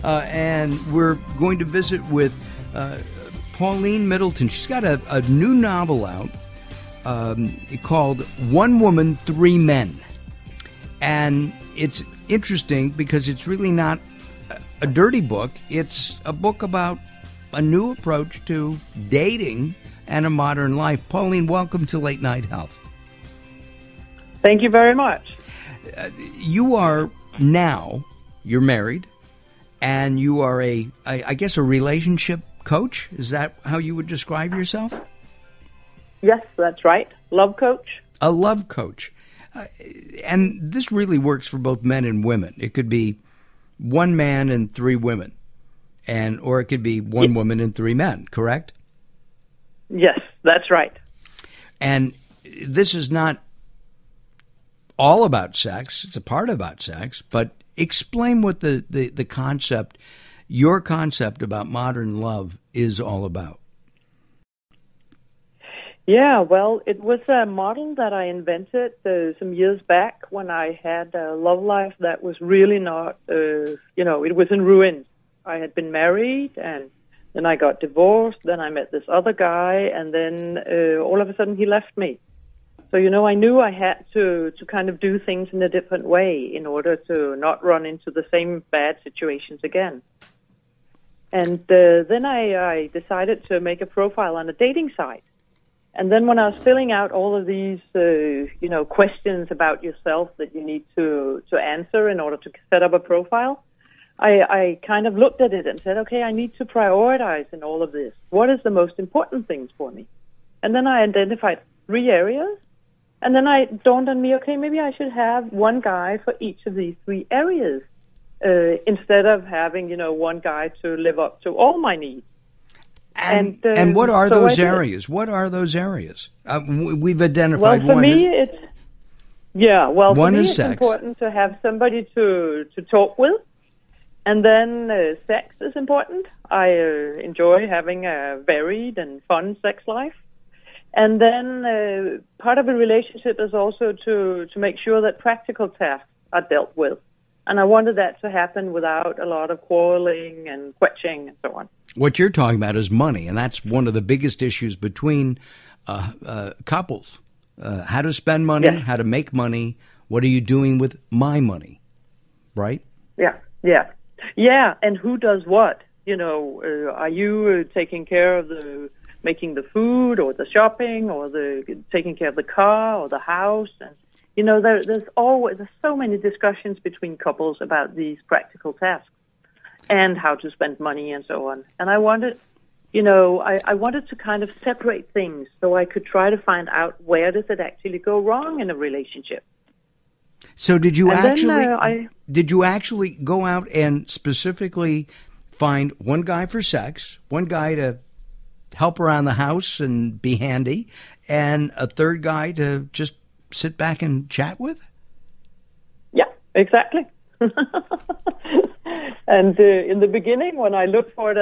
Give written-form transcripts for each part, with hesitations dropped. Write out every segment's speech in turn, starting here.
and we're going to visit with Pauline Middleton. She's got a new novel out called One Woman, Three Men. And it's interesting because it's really not a dirty book. It's a book about a new approach to dating and a modern life. Pauline, welcome to Late Night Health. Thank you very much. You are now, you're married, and you are I guess a relationship coach? Is that how you would describe yourself? Yes, that's right. Love coach. A love coach. And this really works for both men and women. It could be one man and three women, or it could be one woman and three men, correct? Yes, that's right. And this is not all about sex. It's a part about sex, but explain what the concept, your concept about modern love is all about. Yeah, well, it was a model that I invented some years back when I had a love life that was really not, it was in ruins. I had been married, and then I got divorced, then I met this other guy, and then all of a sudden he left me. So, I knew I had to kind of do things in a different way in order to not run into the same bad situations again. And then I decided to make a profile on a dating site. And then when I was filling out all of these, questions about yourself that you need to answer in order to set up a profile, I kind of looked at it and said, okay, I need to prioritize in all of this. What is the most important things for me? And then I identified 3 areas. And then it dawned on me, okay, maybe I should have one guy for each of these 3 areas instead of having, one guy to live up to all my needs. And what are those areas? What are those areas? We've identified one. Well, for me, it's sex. important to have somebody to talk with. And then sex is important. I enjoy having a varied and fun sex life. And then part of a relationship is also to make sure that practical tasks are dealt with. And I wanted that to happen without a lot of quarreling and quetching and so on. What you're talking about is money, and that's one of the biggest issues between couples. How to spend money, yes. How to make money, what are you doing with my money, right? Yeah, and who does what? Are you taking care of making the food or the shopping or taking care of the car or the house? And, there's so many discussions between couples about these practical tasks and how to spend money and so on. And I wanted, I wanted to kind of separate things so I could try to find out where does it actually go wrong in a relationship. So did you actually go out and specifically find one guy for sex, one guy to help around the house and be handy, and a third guy to just sit back and chat with? Yeah, exactly. And in the beginning, when I looked for it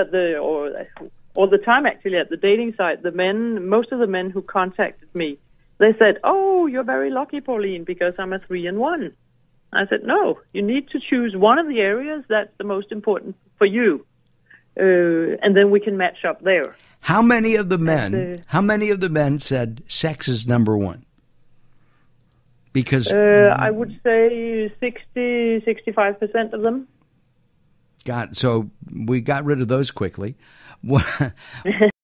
all the time actually at the dating site, most of the men who contacted me, they said, "Oh, you're very lucky, Pauline, because I'm a 3-in-1." I said, "No, you need to choose one of the areas that's the most important for you, and then we can match up there." How many of the men said sex is number one? Because I would say 65% of them. So we got rid of those quickly.